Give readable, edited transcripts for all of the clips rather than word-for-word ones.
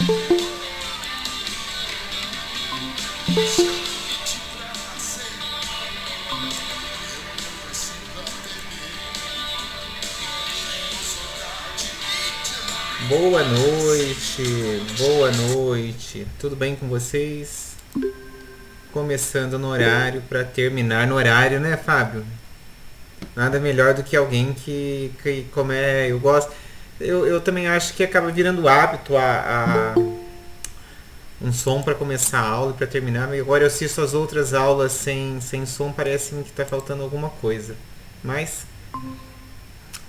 Boa noite, boa noite. Tudo bem com vocês? Começando no horário para terminar no horário, né, Fábio? Nada melhor do que alguém que como é, eu gosto. Eu também acho que acaba virando hábito um som para começar a aula e para terminar. Mas agora eu assisto as outras aulas sem som, parece-me que está faltando alguma coisa. Mas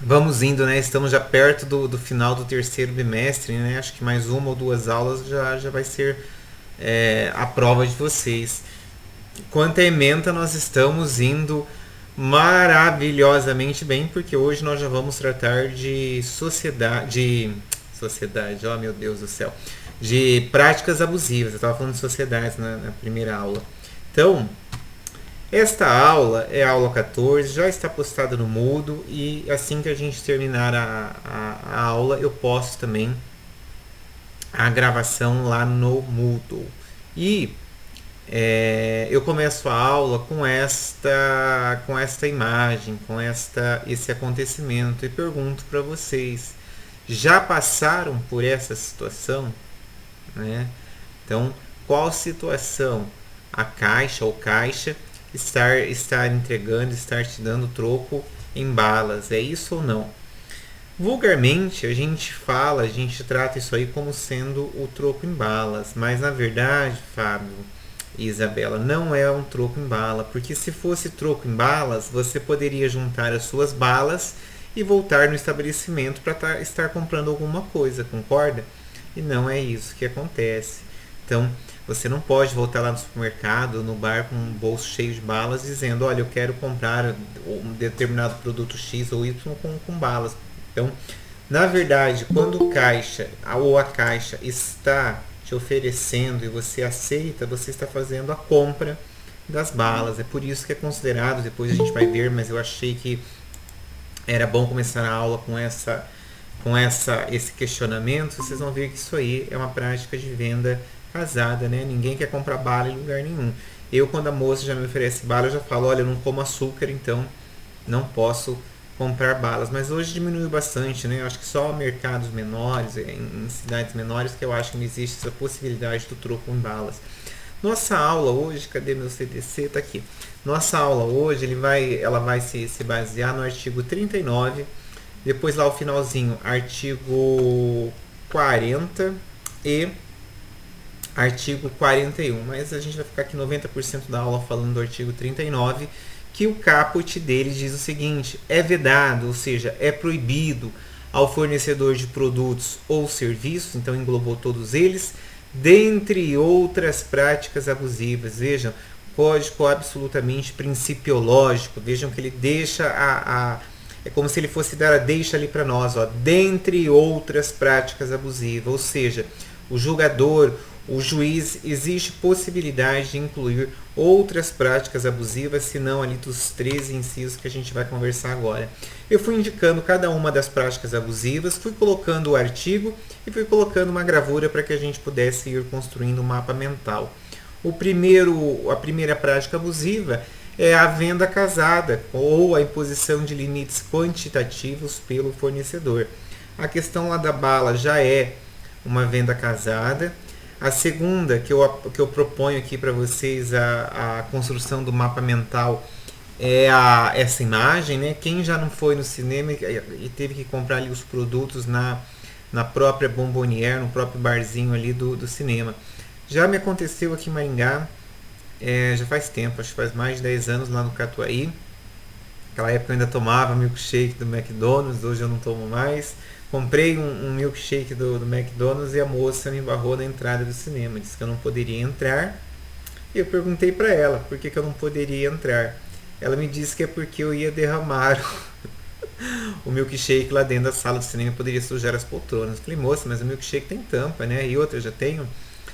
vamos indo, né? Estamos já perto do final do terceiro bimestre, né? Acho que mais uma ou duas aulas já vai ser a prova de vocês. Quanto à ementa, nós estamos indo maravilhosamente bem, porque hoje nós já vamos tratar de sociedade, oh meu Deus do céu, de práticas abusivas. Eu estava falando de sociedades na primeira aula. Então, esta aula é a aula 14, já está postada no Moodle e assim que a gente terminar a aula eu posto também a gravação lá no Moodle. E eu começo a aula com esta imagem, com esse acontecimento e pergunto para vocês, já passaram por essa situação? Né? Então, qual situação a caixa ou caixa estar entregando, estar te dando troco em balas? É isso ou não? Vulgarmente a gente trata isso aí como sendo o troco em balas, mas na verdade, Fábio e Isabela, não é um troco em bala, porque se fosse troco em balas, você poderia juntar as suas balas e voltar no estabelecimento para estar comprando alguma coisa, concorda? E não é isso que acontece. Então, você não pode voltar lá no supermercado, no bar com um bolso cheio de balas, dizendo, olha, eu quero comprar um determinado produto X ou Y com balas. Então, na verdade, quando o caixa ou a caixa está te oferecendo e você aceita, você está fazendo a compra das balas. É por isso que é considerado, depois a gente vai ver, mas eu achei que era bom começar a aula com esse questionamento. Vocês vão ver que isso aí é uma prática de venda casada, né? Ninguém quer comprar bala em lugar nenhum. Eu, quando a moça já me oferece bala, eu já falo, olha, eu não como açúcar, então não posso comprar balas. Mas hoje diminuiu bastante, né? Eu acho que só mercados menores, em cidades menores, que eu acho que não existe essa possibilidade do troco em balas. Nossa aula hoje, cadê meu CDC? Tá aqui. Nossa aula hoje, ela vai se basear no artigo 39, depois lá o finalzinho, artigo 40 e artigo 41, mas a gente vai ficar aqui 90% da aula falando do artigo 39, que o caput dele diz o seguinte: é vedado, ou seja, é proibido ao fornecedor de produtos ou serviços, então englobou todos eles, dentre outras práticas abusivas. Vejam, código absolutamente principiológico, vejam que ele deixa é como se ele fosse dar a deixa ali para nós, ó, dentre outras práticas abusivas, ou seja, o julgador, o juiz, existe possibilidade de incluir outras práticas abusivas, se não ali dos 13 incisos que a gente vai conversar agora. Eu fui indicando cada uma das práticas abusivas, fui colocando o artigo e fui colocando uma gravura para que a gente pudesse ir construindo um mapa mental. A primeira prática abusiva é a venda casada ou a imposição de limites quantitativos pelo fornecedor. A questão lá da bala já é uma venda casada. A segunda que eu proponho aqui para vocês, a construção do mapa mental, é essa imagem, né? Quem já não foi no cinema e teve que comprar ali os produtos na própria Bombonière, no próprio barzinho ali do cinema. Já me aconteceu aqui em Maringá, já faz tempo, acho que faz mais de 10 anos lá no Catuaí. Naquela época eu ainda tomava milkshake do McDonald's, hoje eu não tomo mais. Comprei um milkshake do McDonald's e a moça me barrou na entrada do cinema. Disse que eu não poderia entrar. E eu perguntei para ela por que eu não poderia entrar. Ela me disse que é porque eu ia derramar o milkshake lá dentro da sala do cinema, poderia sujar as poltronas. Eu falei, moça, mas o milkshake tem tampa, né? E outra, eu já tenho.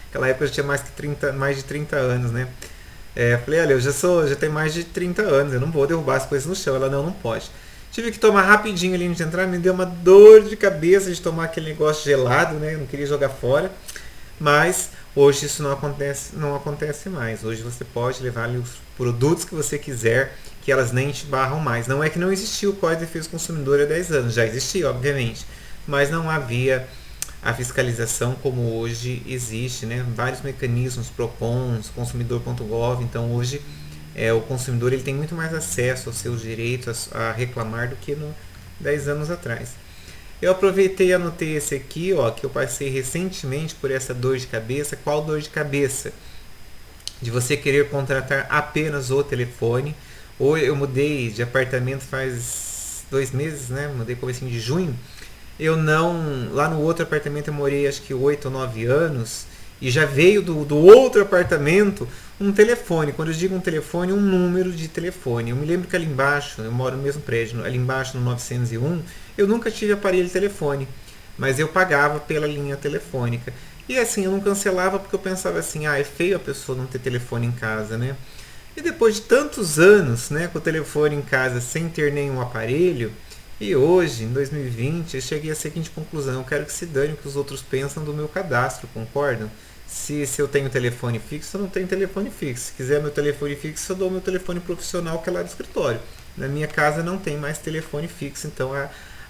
Naquela época eu já tinha mais de 30 anos, né? Eu falei, olha, eu já tenho mais de 30 anos, eu não vou derrubar as coisas no chão. Ela, não pode. Tive que tomar rapidinho ali antes de entrar, me deu uma dor de cabeça de tomar aquele negócio gelado, né? Eu não queria jogar fora. Mas hoje isso não acontece mais. Hoje você pode levar ali os produtos que você quiser, que elas nem te barram mais. Não é que não existia o Código de Defesa do Consumidor há 10 anos, já existia, obviamente, mas não havia a fiscalização como hoje existe, né? Vários mecanismos, PROCONs, consumidor.gov, então hoje o consumidor ele tem muito mais acesso aos seus direitos a reclamar do que 10 anos atrás. Eu aproveitei e anotei esse aqui, ó, que eu passei recentemente por essa dor de cabeça. Qual dor de cabeça? De você querer contratar apenas o telefone. Ou eu mudei de apartamento faz 2 meses, né? Mudei comecinho de junho. Eu não... Lá no outro apartamento eu morei acho que 8 ou 9 anos. E já veio do outro apartamento um telefone. Quando eu digo um telefone, um número de telefone. Eu me lembro que ali embaixo, eu moro no mesmo prédio, ali embaixo no 901, eu nunca tive aparelho de telefone. Mas eu pagava pela linha telefônica. E assim, eu não cancelava porque eu pensava assim, é feio a pessoa não ter telefone em casa, né? E depois de tantos anos, né, com o telefone em casa sem ter nenhum aparelho, e hoje, em 2020, eu cheguei à seguinte conclusão: eu quero que se dane o que os outros pensam do meu cadastro, concordam? Se eu tenho telefone fixo, eu não tenho telefone fixo. Se quiser meu telefone fixo, eu dou meu telefone profissional, que é lá do escritório. Na minha casa não tem mais telefone fixo, então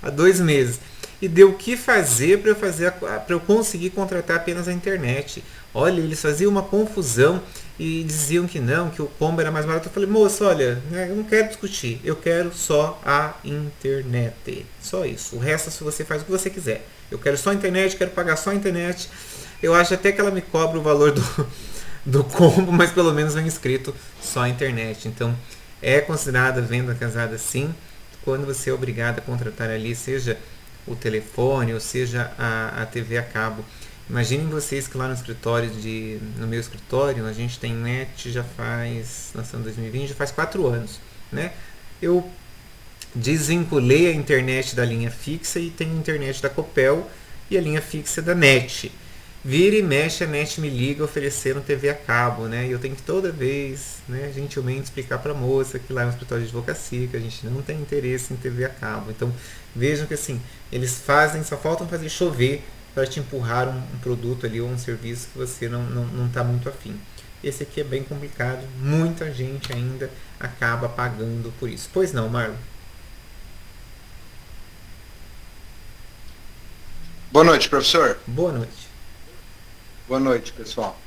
há 2 meses. E deu o que fazer para eu conseguir contratar apenas a internet. Olha, eles faziam uma confusão e diziam que não, que o combo era mais barato. Eu falei, moço, olha, eu não quero discutir, eu quero só a internet. Só isso. O resto você faz o que você quiser. Eu quero só a internet, quero pagar só a internet. Eu acho até que ela me cobra o valor do combo, mas pelo menos vem escrito só a internet. Então, é considerada venda casada sim, quando você é obrigado a contratar ali, seja o telefone ou seja a TV a cabo. Imaginem vocês que lá no meu escritório, a gente tem net já faz, nós estamos em 2020, já faz 4 anos, né? Eu desvinculei a internet da linha fixa e tenho a internet da Copel e a linha fixa da NET. Vira e mexe, a NET me liga oferecendo TV a cabo, né? E eu tenho que toda vez, né, gentilmente explicar para a moça que lá é um escritório de advocacia, que a gente não tem interesse em TV a cabo. Então, vejam que assim, eles só faltam fazer chover para te empurrar um produto ali ou um serviço que você não está muito afim. Esse aqui é bem complicado, muita gente ainda acaba pagando por isso. Pois não, Marlon? Boa noite, professor. Boa noite. Boa noite, pessoal.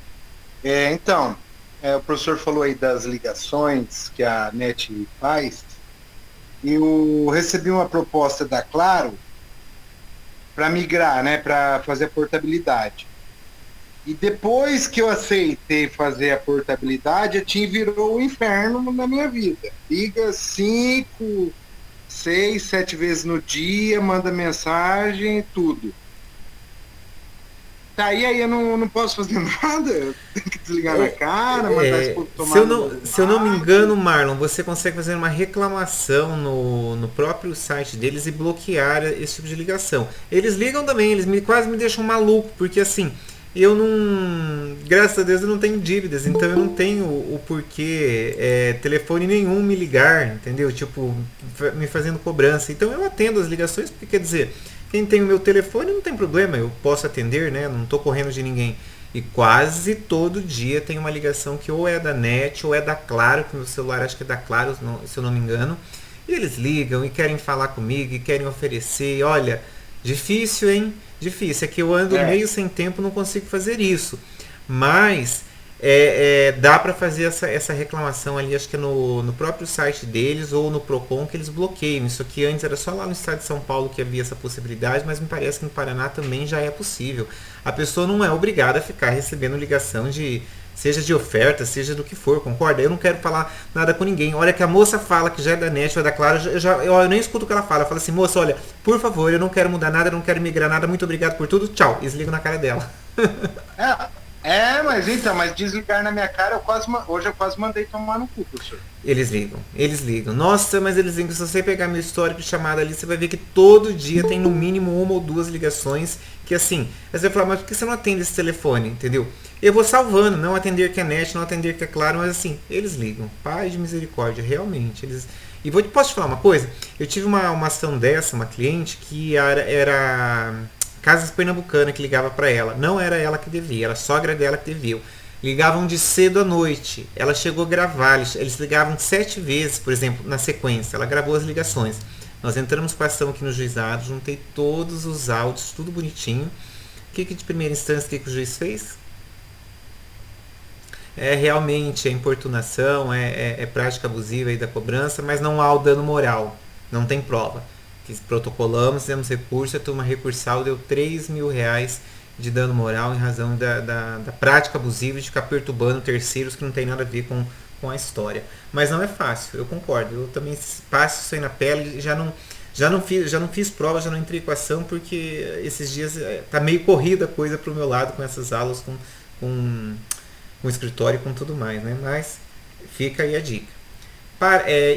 Então, o professor falou aí das ligações que a NET faz. E eu recebi uma proposta da Claro para migrar, né, para fazer a portabilidade. E depois que eu aceitei fazer a portabilidade, a TIM virou o inferno na minha vida. Liga 5, 6, 7 vezes no dia, manda mensagem, tudo. Tá, e aí eu não posso fazer nada? Eu tenho que desligar na cara, mandar esse povo tomar se eu não me engano, Marlon, você consegue fazer uma reclamação no próprio site deles e bloquear esse tipo de ligação. Eles ligam também, quase me deixam maluco, porque assim, eu não. Graças a Deus eu não tenho dívidas, então eu não tenho o porquê telefone nenhum me ligar, entendeu? Tipo, me fazendo cobrança. Então eu atendo as ligações, porque quer dizer, quem tem o meu telefone não tem problema, eu posso atender, né? Não estou correndo de ninguém. E quase todo dia tem uma ligação que ou é da NET ou é da Claro, que meu celular acho que é da Claro, se eu não me engano. E eles ligam e querem falar comigo e querem oferecer. Olha, difícil, hein? Difícil. É que eu ando meio sem tempo, não consigo fazer isso. Mas dá para fazer essa reclamação ali, acho que é no próprio site deles ou no Procon que eles bloqueiam. Isso aqui antes era só lá no estado de São Paulo que havia essa possibilidade, mas me parece que no Paraná também já é possível. A pessoa não é obrigada a ficar recebendo ligação seja de oferta, seja do que for, concorda? Eu não quero falar nada com ninguém. Olha que a moça fala que já é da NET ou é da Claro, eu nem escuto o que ela fala. Eu falo assim, moça, olha, por favor, eu não quero mudar nada, eu não quero migrar nada, muito obrigado por tudo, tchau. E desligo na cara dela. Mas desligar na minha cara, hoje eu quase mandei tomar no cu, professor. Eles ligam. Nossa, mas eles ligam. Se você pegar meu histórico de chamada ali, você vai ver que todo dia tem no mínimo 1 ou 2 ligações que assim, aí você vai falar, mas por que você não atende esse telefone, entendeu? Eu vou salvando, não atender que é NET, não atender que é Claro, mas assim, eles ligam. Pai de misericórdia, realmente. Posso te falar uma coisa? Eu tive uma ação dessa, uma cliente, que era Casas Pernambucana que ligava para ela. Não era ela que devia, era a sogra dela que devia. Ligavam de cedo à noite. Ela chegou a gravar, eles ligavam 7 vezes, por exemplo, na sequência. Ela gravou as ligações. Nós entramos com a ação aqui no juizado, juntei todos os áudios, tudo bonitinho. O que de primeira instância, o que o juiz fez? É realmente a importunação, é prática abusiva aí da cobrança, mas não há o dano moral, não tem prova. Protocolamos, fizemos recurso, a turma recursal deu R$3.000 de dano moral em razão da prática abusiva de ficar perturbando terceiros que não tem nada a ver com a história. Mas não é fácil, eu concordo. Eu também passo isso aí na pele, já não fiz prova, já não entrei com ação, porque esses dias tá meio corrida a coisa pro meu lado com essas aulas, com o escritório e com tudo mais, né? Mas fica aí a dica.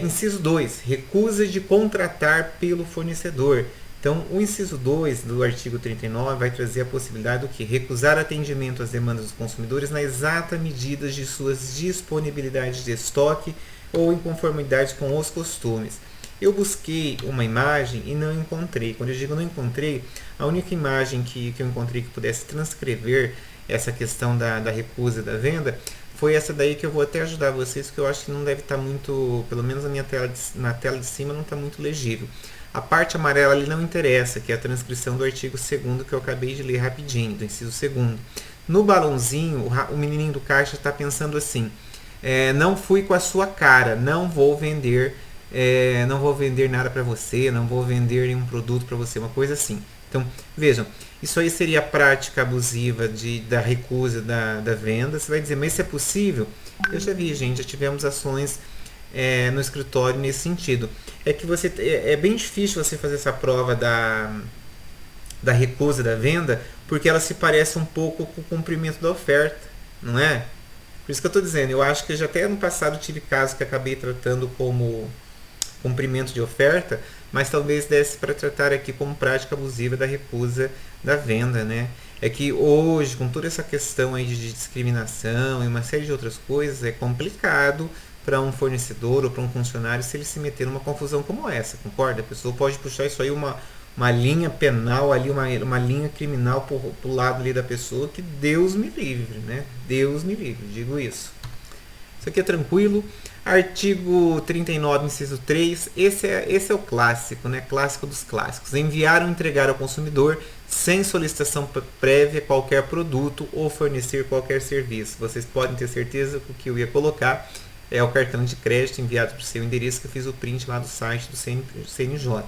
Inciso 2, recusa de contratar pelo fornecedor. Então, o inciso 2 do artigo 39 vai trazer a possibilidade do que? Recusar atendimento às demandas dos consumidores na exata medida de suas disponibilidades de estoque ou em conformidade com os costumes. Eu busquei uma imagem e não encontrei. Quando eu digo não encontrei, a única imagem que eu encontrei que pudesse transcrever essa questão da recusa da venda foi essa daí, que eu vou até ajudar vocês, que eu acho que não deve estar muito, pelo menos na tela de cima não está muito legível. A parte amarela ali não interessa, que é a transcrição do artigo 2º que eu acabei de ler rapidinho, do inciso 2º. No balãozinho, o menininho do caixa está pensando assim: não fui com a sua cara, não vou vender nada para você, não vou vender nenhum produto para você, uma coisa assim. Então, vejam, isso aí seria a prática abusiva da recusa da venda. Você vai dizer, mas isso é possível? Eu já vi, gente, já tivemos ações no escritório nesse sentido. É que é bem difícil você fazer essa prova da recusa da venda, porque ela se parece um pouco com o cumprimento da oferta, não é? Por isso que eu estou dizendo, eu acho que já até no passado tive casos que acabei tratando como cumprimento de oferta, mas talvez desse para tratar aqui como prática abusiva da recusa da venda, né? É que hoje, com toda essa questão aí de discriminação e uma série de outras coisas, é complicado para um fornecedor ou para um funcionário se ele se meter numa confusão como essa, concorda? A pessoa pode puxar isso aí uma linha penal ali, uma linha criminal pro lado ali da pessoa, que Deus me livre, né? Deus me livre, digo isso. Isso aqui é tranquilo. Artigo 39, inciso 3, esse é o clássico, né? Clássico dos clássicos. Enviar ou entregar ao consumidor, sem solicitação prévia, qualquer produto ou fornecer qualquer serviço. Vocês podem ter certeza que o que eu ia colocar é o cartão de crédito enviado para o seu endereço, que eu fiz o print lá do site do CNJ.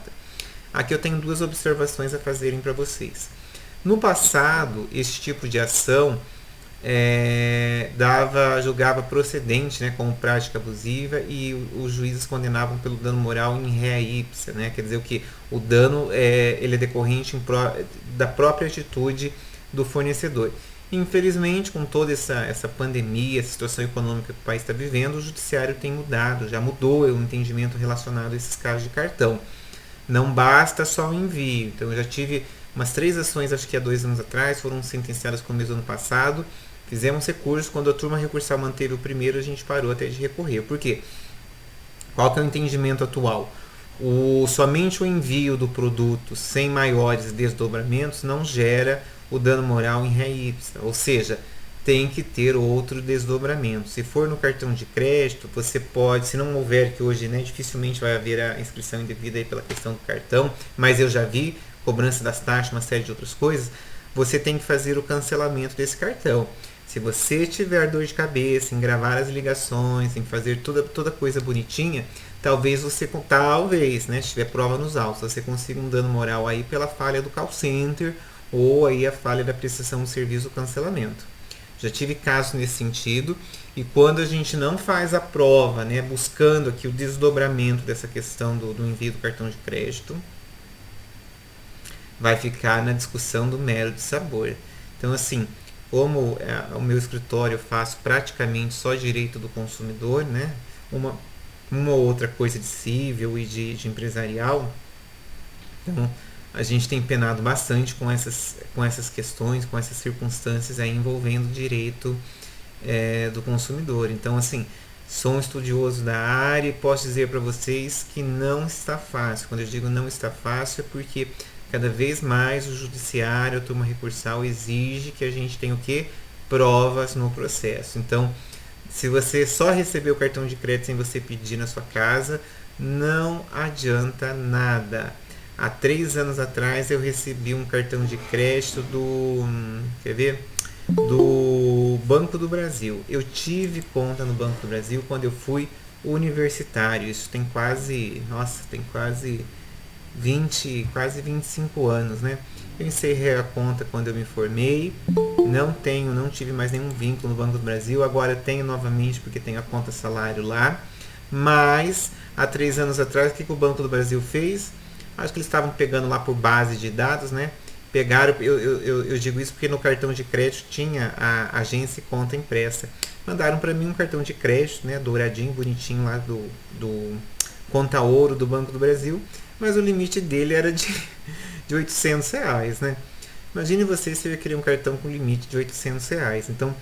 Aqui eu tenho 2 observações a fazerem para vocês. No passado, esse tipo de ação julgava procedente, né, como prática abusiva, e os juízes condenavam pelo dano moral in rea ipsa, né? Quer dizer, o que o dano ele é decorrente da própria atitude do fornecedor. Infelizmente, com toda essa pandemia, essa situação econômica que o país está vivendo, o judiciário tem mudado, já mudou o entendimento relacionado a esses casos de cartão. Não basta só o envio. Então, eu já tive umas 3 ações, acho que há 2 anos atrás, foram sentenciadas no começo do ano passado. Fizemos recurso, quando a turma recursal manteve o primeiro, a gente parou até de recorrer. Por quê? Qual que é o entendimento atual? Somente o envio do produto sem maiores desdobramentos não gera o dano moral in rea ipsa, ou seja, tem que ter outro desdobramento. Se for no cartão de crédito, você pode, se não houver, que hoje, né, dificilmente vai haver a inscrição indevida aí pela questão do cartão, mas eu já vi cobrança das taxas, uma série de outras coisas, você tem que fazer o cancelamento desse cartão. Se você tiver dor de cabeça em gravar as ligações, em fazer toda coisa bonitinha, talvez né, se tiver prova nos autos, você consiga um dano moral aí pela falha do call center ou aí a falha da prestação do serviço do cancelamento. Já tive casos nesse sentido, e quando a gente não faz a prova, né, buscando aqui o desdobramento dessa questão do envio do cartão de crédito, vai ficar na discussão do mero de sabor. Então, assim, como o meu escritório eu faço praticamente só direito do consumidor, né, uma ou outra coisa de civil e de empresarial, então a gente tem penado bastante com essas questões, com essas circunstâncias aí envolvendo o direito do consumidor. Então, assim, sou um estudioso da área e posso dizer para vocês que não está fácil. Quando eu digo não está fácil é porque Cada vez mais o judiciário, a turma recursal exige que a gente tenha o quê? Provas no processo. Então, se você só receber o cartão de crédito sem você pedir na sua casa, não adianta nada. Há 3 anos atrás eu recebi um cartão de crédito quer ver? Do Banco do Brasil. Eu tive conta no Banco do Brasil quando eu fui universitário. Isso tem quase 20, quase 25 anos, né? Eu encerrei a conta quando eu me formei. Não tive mais nenhum vínculo no Banco do Brasil. Agora tenho novamente porque tenho a conta salário lá. Mas há 3 anos atrás, o que o Banco do Brasil fez? Acho que eles estavam pegando lá por base de dados, né? Pegaram, eu digo isso porque no cartão de crédito tinha a agência e conta impressa. Mandaram para mim um cartão de crédito, né? Douradinho, bonitinho lá do Conta Ouro do Banco do Brasil. Mas o limite dele era de R$ 800, né? Imagine você se eu queria um cartão com limite de R$ 800. Então, o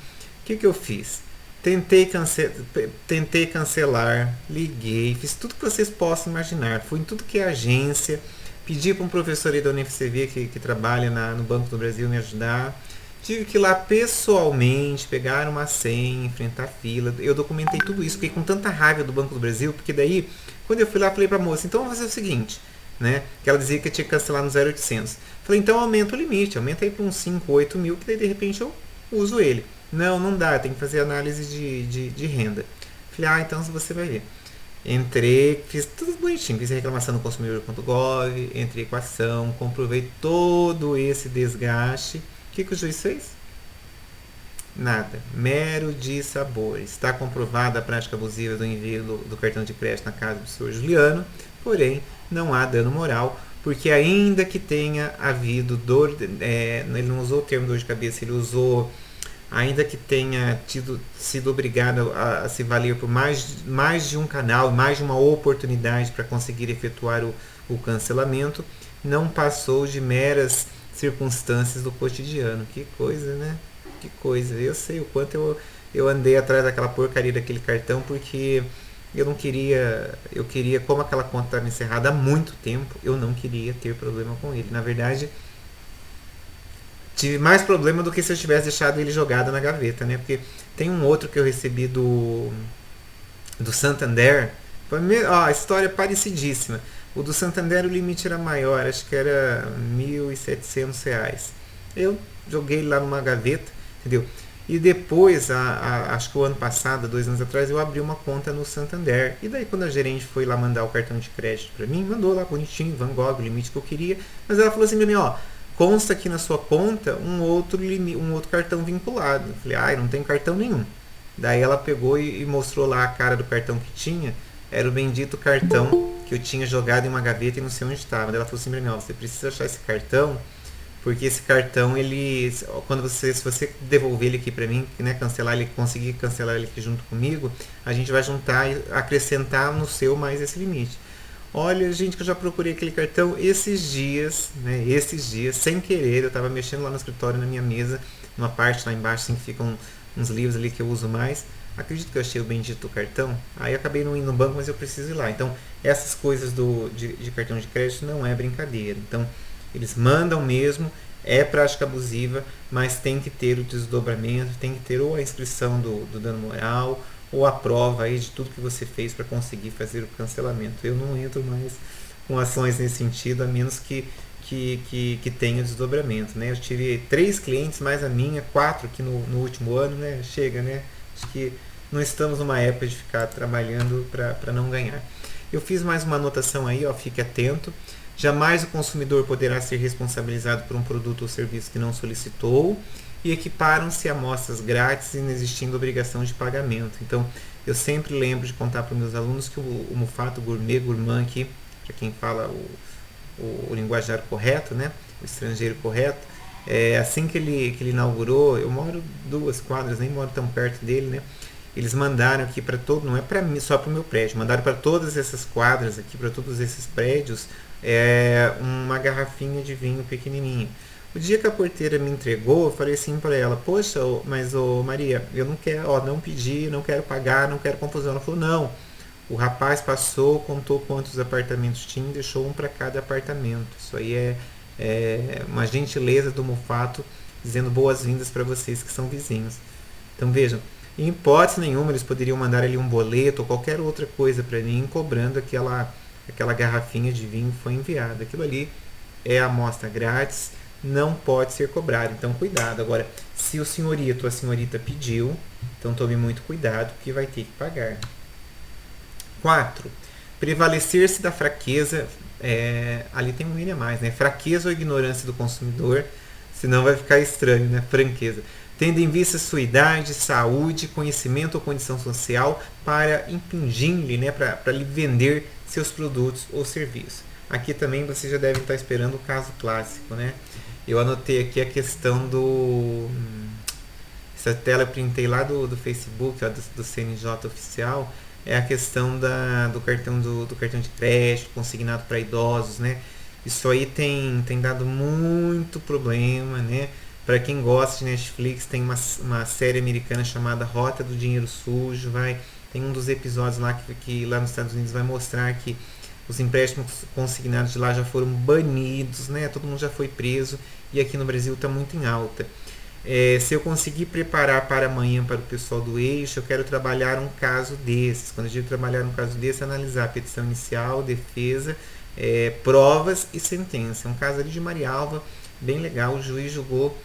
que eu fiz? Tentei cancelar, liguei, fiz tudo que vocês possam imaginar. Fui em tudo que é agência, pedi para um professor aí da UniFCV que trabalha no Banco do Brasil me ajudar. Tive que ir lá pessoalmente, pegar uma senha, enfrentar fila. Eu documentei tudo isso, fiquei com tanta raiva do Banco do Brasil, porque daí, quando eu fui lá, falei para a moça, então vamos fazer o seguinte, né? Que ela dizia que eu tinha que cancelar no 0800. Falei, então aumenta o limite, aumenta aí para uns 5, 8 mil, que daí de repente eu uso ele. Não dá, tem que fazer análise de renda. Falei, então você vai ver. Entrei, fiz tudo bonitinho, fiz a reclamação no consumidor.gov, entrei com a ação, comprovei todo esse desgaste. O que o juiz fez? Nada. Mero dissabor. Está comprovada a prática abusiva do envio do cartão de crédito na casa do senhor Juliano, porém não há dano moral, porque ainda que tenha havido dor, ele não usou o termo dor de cabeça, ele usou, ainda que tenha sido obrigado a se valer por mais de um canal, mais de uma oportunidade para conseguir efetuar o cancelamento, não passou de meras circunstâncias do cotidiano. Que coisa, né? Que coisa. Eu sei o quanto eu andei atrás daquela porcaria daquele cartão, porque eu queria, como aquela conta estava encerrada há muito tempo, eu não queria ter problema com ele. Na verdade, tive mais problema do que se eu tivesse deixado ele jogado na gaveta, né? Porque tem um outro que eu recebi do Santander, a história é parecidíssima. O do Santander o limite era maior, acho que era R$ 1.700. Eu joguei lá numa gaveta, entendeu? E depois, acho que o ano passado, 2 anos atrás, eu abri uma conta no Santander. E daí quando a gerente foi lá mandar o cartão de crédito para mim, mandou lá bonitinho, Van Gogh, o limite que eu queria. Mas ela falou assim para mim, consta aqui na sua conta um outro cartão vinculado. Eu falei, não tem cartão nenhum. Daí ela pegou e mostrou lá a cara do cartão que tinha. Era o bendito cartão que eu tinha jogado em uma gaveta e não sei onde estava. Daí ela falou assim pra mim, você precisa achar esse cartão, porque esse cartão, se você devolver ele aqui pra mim, né, cancelar ele, conseguir cancelar ele aqui junto comigo, a gente vai juntar e acrescentar no seu mais esse limite. Olha, gente, que eu já procurei aquele cartão esses dias, sem querer, eu estava mexendo lá no escritório, na minha mesa, numa parte lá embaixo, assim, que ficam uns livros ali que eu uso mais. Acredito que eu achei o bendito cartão. Aí eu acabei não indo no banco, mas eu preciso ir lá. Então, essas coisas de cartão de crédito não é brincadeira. Então, eles mandam mesmo, é prática abusiva, mas tem que ter o desdobramento, tem que ter ou a inscrição do dano moral, ou a prova aí de tudo que você fez para conseguir fazer o cancelamento. Eu não entro mais com ações nesse sentido, a menos que tenha desdobramento, né? Eu tive 3 clientes, mais a minha, 4 aqui no último ano, né? Chega, né? Acho que não estamos numa época de ficar trabalhando para não ganhar. Eu fiz mais uma anotação aí, fique atento. Jamais o consumidor poderá ser responsabilizado por um produto ou serviço que não solicitou, e equiparam-se amostras grátis, inexistindo obrigação de pagamento. Então, eu sempre lembro de contar para os meus alunos que o Mufato Gourmand aqui, para quem fala o linguajar correto, né, o estrangeiro correto, assim que ele inaugurou, eu moro 2 quadras, nem moro tão perto dele, né, eles mandaram aqui para todo, não é para mim, só para o meu prédio, mandaram para todas essas quadras aqui, para todos esses prédios, uma garrafinha de vinho pequenininha. O dia que a porteira me entregou, eu falei assim para ela, poxa, mas Maria, eu não quero, não pedi, não quero pagar, não quero confusão. Ela falou, não, o rapaz passou, contou quantos apartamentos tinha, deixou um para cada apartamento. Isso aí uma gentileza do Mufato dizendo boas-vindas para vocês que são vizinhos. Então vejam, em hipótese nenhuma eles poderiam mandar ali um boleto ou qualquer outra coisa para mim cobrando aquela garrafinha de vinho que foi enviada. Aquilo ali é amostra grátis, não pode ser cobrado. Então cuidado. Agora, se o senhorito ou a senhorita pediu, então tome muito cuidado porque vai ter que pagar. 4. Prevalecer-se da fraqueza. Ali tem um mínimo a mais, né? Fraqueza ou ignorância do consumidor, senão vai ficar estranho, né? Franqueza. Tendo em vista sua idade, saúde, conhecimento ou condição social para impingir-lhe, né? Para lhe vender seus produtos ou serviços. Aqui também você já deve estar esperando o caso clássico, né? Eu anotei aqui a questão do... Essa tela eu printei lá do Facebook, ó, do CNJ oficial, é a questão do cartão do cartão de crédito consignado para idosos, né? Isso aí tem dado muito problema, né? Para quem gosta de Netflix, tem uma série americana chamada Rota do Dinheiro Sujo, tem um dos episódios lá que lá nos Estados Unidos vai mostrar que os empréstimos consignados de lá já foram banidos, né? Todo mundo já foi preso e aqui no Brasil está muito em alta. Se eu conseguir preparar para amanhã para o pessoal do Eixo, eu quero trabalhar um caso desses. Quando eu digo trabalhar um caso desses, analisar a petição inicial, defesa, provas e sentença. Um caso ali de Marialva, bem legal. O juiz julgou,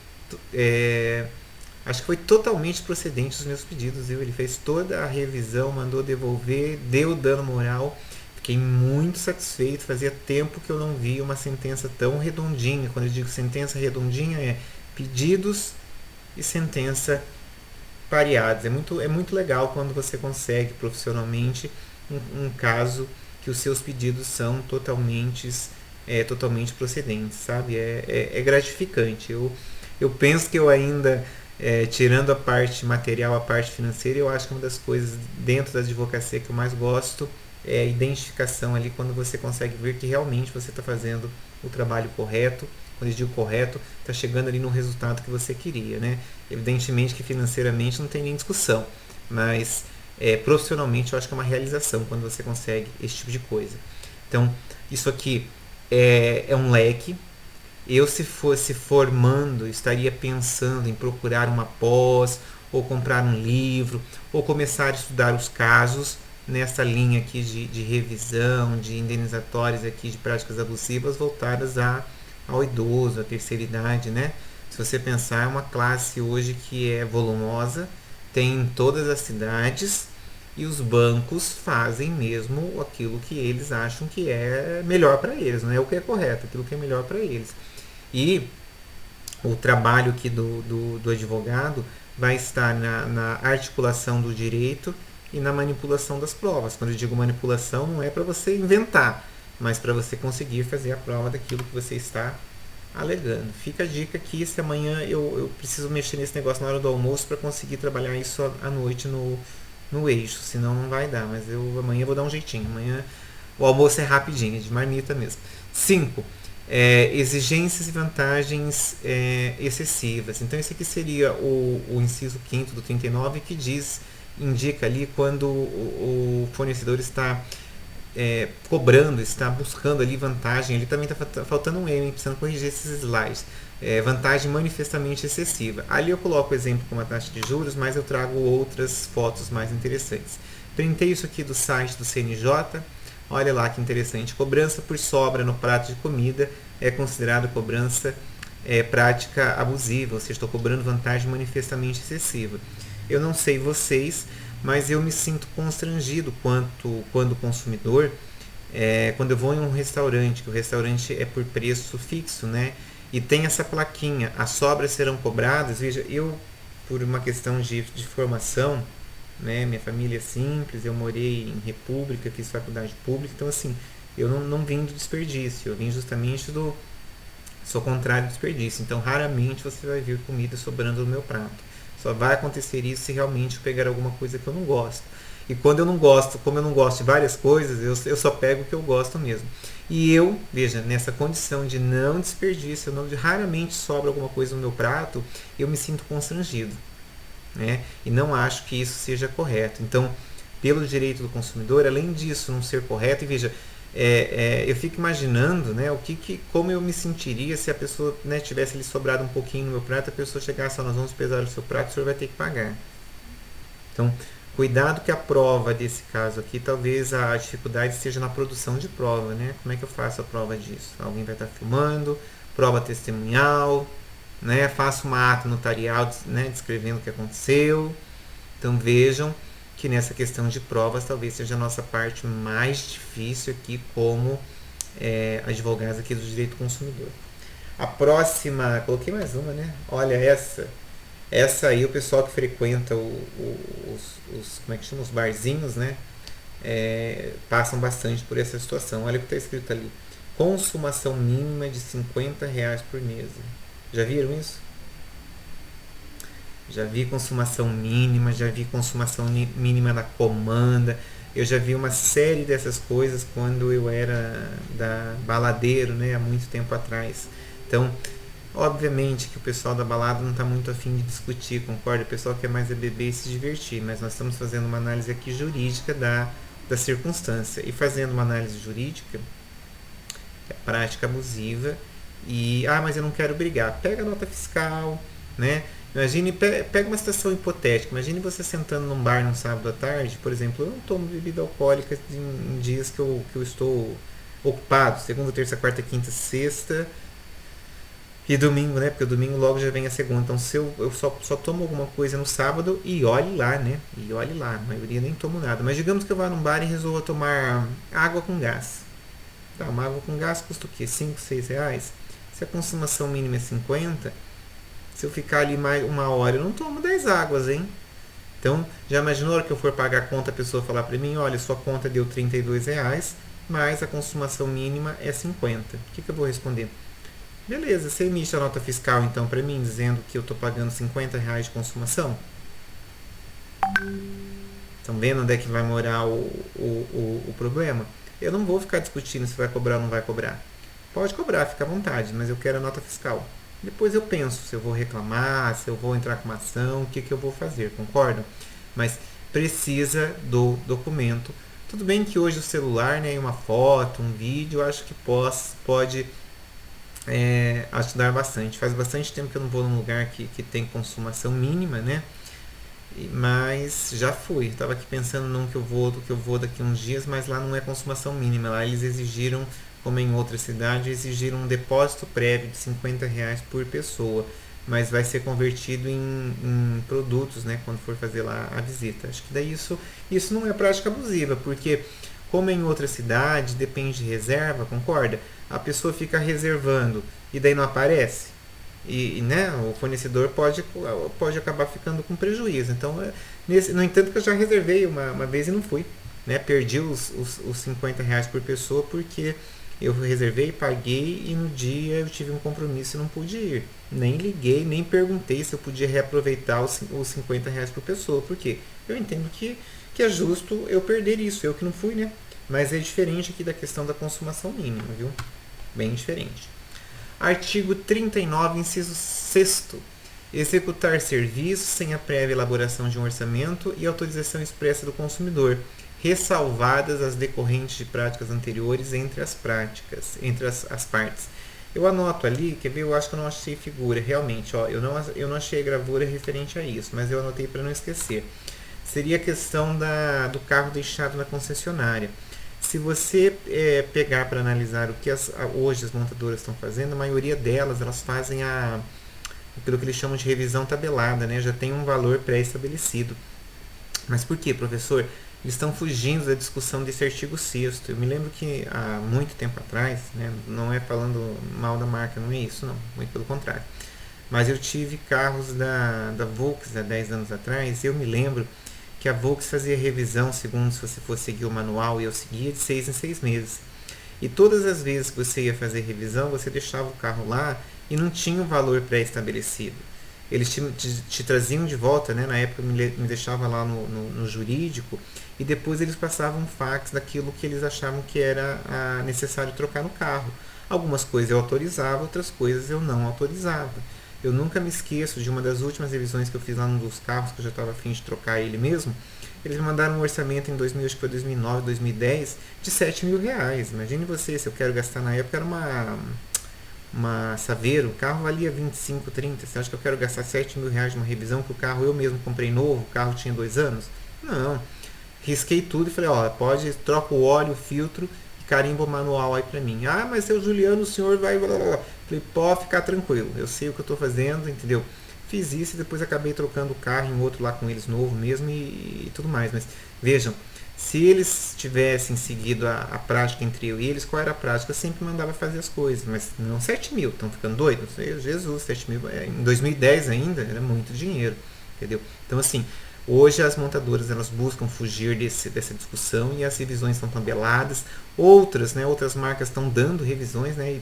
acho que foi totalmente procedente os meus pedidos, viu? Ele fez toda a revisão, mandou devolver, deu dano moral. Fiquei muito satisfeito, fazia tempo que eu não via uma sentença tão redondinha. Quando eu digo sentença redondinha, pedidos e sentença pareados. É muito legal quando você consegue profissionalmente um caso que os seus pedidos são totalmente procedentes, sabe? É gratificante. Eu penso que eu ainda, tirando a parte material, a parte financeira, eu acho que uma das coisas dentro da advocacia que eu mais gosto é a identificação ali, quando você consegue ver que realmente você está fazendo o trabalho correto. Quando eu digo correto, está chegando ali no resultado que você queria, né? Evidentemente que financeiramente não tem nem discussão, mas profissionalmente eu acho que é uma realização quando você consegue esse tipo de coisa. Então, isso aqui é um leque. Eu, se fosse formando, estaria pensando em procurar uma pós, ou comprar um livro, ou começar a estudar os casos nessa linha aqui de revisão, de indenizatórios aqui de práticas abusivas voltadas ao idoso, à terceira idade, né? Se você pensar, é uma classe hoje que é volumosa, tem em todas as cidades e os bancos fazem mesmo aquilo que eles acham que é melhor para eles, não é o que é correto, aquilo que é melhor para eles. E o trabalho aqui do advogado vai estar na articulação do direito e na manipulação das provas. Quando eu digo manipulação, não é para você inventar, mas para você conseguir fazer a prova daquilo que você está alegando. Fica a dica aqui, se amanhã eu preciso mexer nesse negócio na hora do almoço para conseguir trabalhar isso à noite no Eixo, senão não vai dar, mas amanhã vou dar um jeitinho. Amanhã o almoço é rapidinho, é de marmita mesmo. 5. Exigências e vantagens excessivas. Então esse aqui seria o inciso 5º do 39, que indica ali quando o fornecedor está cobrando, está buscando ali vantagem. Ele também está faltando um M, precisando corrigir esses slides. Vantagem manifestamente excessiva. Ali eu coloco o exemplo com a taxa de juros, mas eu trago outras fotos mais interessantes. Printei isso aqui do site do CNJ. Olha lá que interessante. Cobrança por sobra no prato de comida é considerada cobrança prática abusiva, ou seja, estou cobrando vantagem manifestamente excessiva. Eu não sei vocês, mas eu me sinto constrangido quando consumidor, quando eu vou em um restaurante, que o restaurante é por preço fixo, né? E tem essa plaquinha, as sobras serão cobradas. Veja, eu, por uma questão de formação, né, minha família é simples, eu morei em república, fiz faculdade pública, então assim, eu não vim do desperdício, eu vim justamente sou contrário do desperdício, então raramente você vai ver comida sobrando no meu prato. Só vai acontecer isso se realmente eu pegar alguma coisa que eu não gosto. E quando eu não gosto, como eu não gosto de várias coisas, eu só pego o que eu gosto mesmo. E eu, veja, nessa condição de não desperdício, raramente sobra alguma coisa no meu prato, eu me sinto constrangido, né? E não acho que isso seja correto. Então, pelo direito do consumidor, além disso não ser correto, e veja, eu fico imaginando, né, como eu me sentiria se a pessoa, né, tivesse ali sobrado um pouquinho no meu prato, a pessoa chegasse, nós vamos pesar o seu prato, o senhor vai ter que pagar. Então, cuidado que a prova desse caso aqui, talvez a dificuldade seja na produção de prova, né? Como é que eu faço a prova disso? Alguém vai estar filmando, prova testemunhal, né? Faço uma ata notarial, né, descrevendo o que aconteceu. Então vejam que nessa questão de provas talvez seja a nossa parte mais difícil aqui como advogados aqui do direito do consumidor. A próxima, coloquei mais uma, né? Olha essa. Essa aí o pessoal que frequenta como é que chama? Os barzinhos, né? Passam bastante por essa situação. Olha o que está escrito ali. Consumação mínima de R$ 50 por mesa. Já viram isso? Já vi consumação mínima, já vi consumação mínima na comanda. Eu já vi uma série dessas coisas quando eu era da baladeiro, né, há muito tempo atrás. Então, obviamente que o pessoal da balada não está muito afim de discutir, concorda? O pessoal quer mais beber e se divertir, mas nós estamos fazendo uma análise aqui jurídica da circunstância. E fazendo uma análise jurídica, é prática abusiva. E, mas eu não quero brigar. Pega a nota fiscal, né? Imagine, pega uma situação hipotética. Imagine você sentando num bar num sábado à tarde, por exemplo. Eu não tomo bebida alcoólica em dias que eu estou ocupado, segunda, terça, quarta, quinta, sexta e domingo, né? Porque o domingo logo já vem a segunda. Então, se eu só tomo alguma coisa no sábado, e olhe lá, né? E olhe lá, a maioria nem tomo nada. Mas digamos que eu vá num bar e resolva tomar água com gás. Tá, uma água com gás custa o quê? 5, 6 reais? Se a consumação mínima é 50, se eu ficar ali mais uma hora, eu não tomo 10 águas, hein? Então, já imaginou a hora que eu for pagar a conta, a pessoa falar para mim, olha, sua conta deu R$ 32, mas a consumação mínima é 50. O que eu vou responder? Beleza, você emite a nota fiscal então para mim, dizendo que eu estou pagando R$ 50 de consumação? Estão vendo onde é que vai morar o problema? Eu não vou ficar discutindo se vai cobrar ou não vai cobrar. Pode cobrar, fica à vontade, mas eu quero a nota fiscal. Depois eu penso se eu vou reclamar, se eu vou entrar com uma ação, o que eu vou fazer, concordam? Mas precisa do documento. Tudo bem que hoje o celular, né, uma foto, um vídeo, eu acho que pode ajudar bastante. Faz bastante tempo que eu não vou num lugar que tem consumação mínima, né? Mas já fui. Estava aqui pensando num que eu vou daqui uns dias, mas lá não é consumação mínima. Lá eles exigiram, como em outra cidade, exigiram um depósito prévio de R$ 50 por pessoa, mas vai ser convertido em produtos, né, quando for fazer lá a visita. Acho que daí isso não é prática abusiva, porque como em outra cidade, depende de reserva, concorda? A pessoa fica reservando e daí não aparece. Né, o fornecedor pode acabar ficando com prejuízo. Então, no entanto, que eu já reservei uma vez e não fui. Né, perdi os R$ 50 por pessoa porque eu reservei, paguei e no dia eu tive um compromisso e não pude ir. Nem liguei, nem perguntei se eu podia reaproveitar os R$ 50 por pessoa. Porque eu entendo que é justo eu perder isso. Eu que não fui, né? Mas é diferente aqui da questão da consumação mínima, viu? Bem diferente. Artigo 39, inciso 6º. Executar serviços sem a prévia elaboração de um orçamento e autorização expressa do consumidor, ressalvadas as decorrentes de práticas anteriores entre as partes. Eu anoto ali, quer ver? Eu acho que eu não achei figura, realmente, eu não achei a gravura referente a isso, mas eu anotei para não esquecer. Seria a questão do carro deixado na concessionária. Se você pegar para analisar o que hoje as montadoras estão fazendo, a maioria delas elas fazem aquilo que eles chamam de revisão tabelada, né? Já tem um valor pré-estabelecido. Mas por quê, professor? Eles estão fugindo da discussão desse artigo 6º. Eu me lembro que há muito tempo atrás, né, não é falando mal da marca, não é isso, não, muito pelo contrário. Mas eu tive carros da Volks há 10 anos atrás e eu me lembro que a Volks fazia revisão, segundo se você fosse seguir o manual, e eu seguia de 6 em 6 meses. E todas as vezes que você ia fazer revisão, você deixava o carro lá e não tinha o valor pré-estabelecido. Eles te traziam de volta, né? Na época me deixava lá no jurídico, e depois eles passavam um fax daquilo que eles achavam que era necessário trocar no carro. Algumas coisas eu autorizava, outras coisas eu não autorizava. Eu nunca me esqueço de uma das últimas revisões que eu fiz lá num dos carros, que eu já estava a fim de trocar ele mesmo. eles me mandaram um orçamento em 2000, acho que foi 2009, 2010, de R$ 7.000. Imagine você, se eu quero gastar na época, era uma Saveiro, o carro valia 25, 30. Você acha que eu quero gastar R$ 7.000 numa revisão que o carro eu mesmo comprei novo, o carro tinha 2 anos? Não. Risquei tudo e falei, ó, pode, troca o óleo, o filtro e carimba o manual aí pra mim. Ah, mas seu Juliano, o senhor vai... Falei, pode ficar tranquilo, eu sei o que eu tô fazendo, entendeu? Fiz isso e depois acabei trocando o carro em outro lá com eles novo mesmo e tudo mais. Mas vejam, se eles tivessem seguido a prática entre eu e eles, qual era a prática? Eu sempre mandava fazer as coisas, mas não 7.000, estão ficando doidos? Jesus, 7.000, em 2010 ainda, era muito dinheiro, entendeu? Então assim, hoje as montadoras elas buscam fugir dessa discussão e as revisões estão tabeladas. Outras marcas estão dando revisões, né? E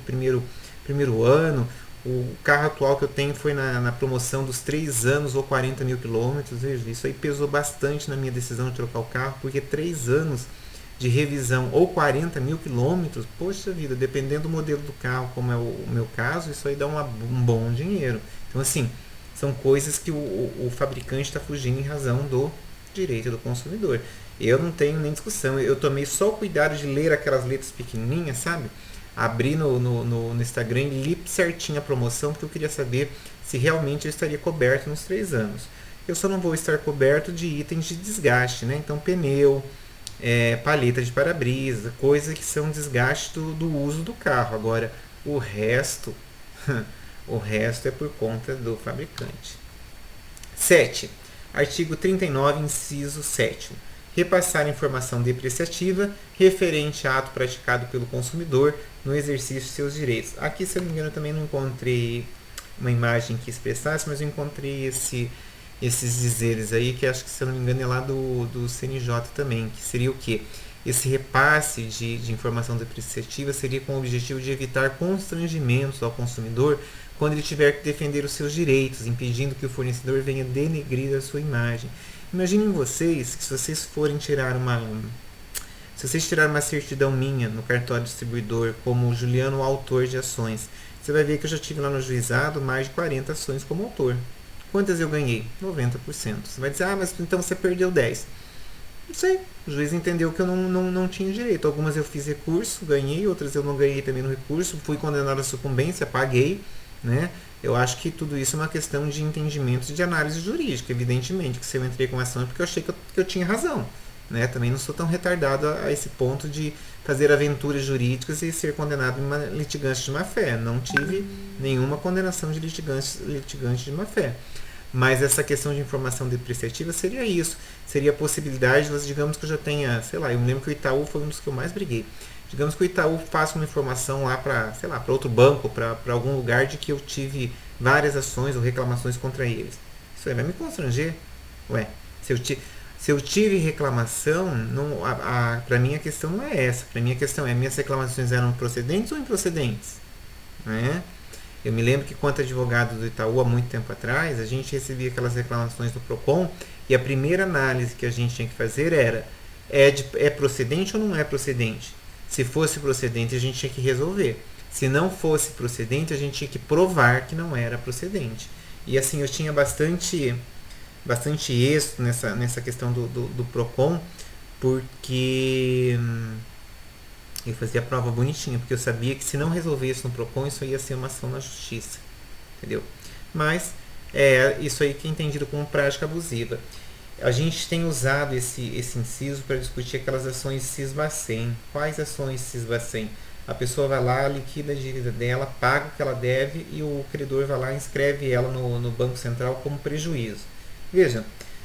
primeiro ano, o carro atual que eu tenho foi na promoção dos 3 anos ou 40 mil quilômetros. Veja, isso aí pesou bastante na minha decisão de trocar o carro, porque 3 anos de revisão ou 40 mil quilômetros, poxa vida, dependendo do modelo do carro, como é o meu caso, isso aí dá um bom dinheiro. Então assim, são coisas que o fabricante está fugindo em razão do direito do consumidor. Eu não tenho nem discussão, eu tomei só o cuidado de ler aquelas letras pequenininhas, sabe? Abri no Instagram e li certinho a promoção, porque eu queria saber se realmente eu estaria coberto nos 3 anos. Eu só não vou estar coberto de itens de desgaste, né? Então pneu, paleta de para-brisa, coisas que são desgaste do uso do carro. Agora, o resto, o resto é por conta do fabricante. 7. Artigo 39, inciso 7. Repassar informação depreciativa referente a ato praticado pelo consumidor no exercício de seus direitos. Aqui, se eu não me engano, eu também não encontrei uma imagem que expressasse, mas eu encontrei esses dizeres aí, que acho que, se eu não me engano, é lá do CNJ também, que seria o quê? Esse repasse de informação depreciativa seria com o objetivo de evitar constrangimentos ao consumidor quando ele tiver que defender os seus direitos, impedindo que o fornecedor venha denegrir a sua imagem. Imaginem vocês que, se vocês forem tirar se vocês tirarem uma certidão minha no cartório distribuidor como Juliano autor de ações, você vai ver que eu já tive lá no juizado mais de 40 ações como autor. Quantas eu ganhei? 90%. Você vai dizer, mas então você perdeu 10%. Não sei, o juiz entendeu que eu não tinha direito. Algumas eu fiz recurso, ganhei, outras eu não ganhei também no recurso, fui condenado à sucumbência, paguei, né? Eu acho que tudo isso é uma questão de entendimento de análise jurídica, evidentemente, que se eu entrei com ação é porque eu achei que eu tinha razão, né? Também não sou tão retardado a esse ponto de fazer aventuras jurídicas e ser condenado em uma litigância de má-fé. Não tive nenhuma condenação de litigante de má-fé. Mas essa questão de informação depreciativa seria isso. Seria a possibilidade, digamos que eu já tenha, sei lá, eu me lembro que o Itaú foi um dos que eu mais briguei. Digamos que o Itaú faça uma informação lá para, sei lá, para outro banco, para algum lugar de que eu tive várias ações ou reclamações contra eles. Isso aí vai me constranger. Ué, se eu tive reclamação, para mim a questão não é essa. Para mim a questão é, minhas reclamações eram procedentes ou improcedentes? Né? Eu me lembro que, quanto advogado do Itaú, há muito tempo atrás, a gente recebia aquelas reclamações do PROCON e a primeira análise que a gente tinha que fazer era, é procedente ou não é procedente? Se fosse procedente, a gente tinha que resolver. Se não fosse procedente, a gente tinha que provar que não era procedente. E assim, eu tinha bastante êxito nessa questão do PROCON, porque eu fazia a prova bonitinha, porque eu sabia que, se não resolvesse no PROCON, isso ia ser uma ação na justiça. Entendeu? Mas isso aí que é entendido como prática abusiva. A gente tem usado esse inciso para discutir aquelas ações cis-bacen. Quais ações cis-bacen? A pessoa vai lá, liquida a dívida dela, paga o que ela deve e o credor vai lá e inscreve ela no Banco Central como prejuízo. Veja,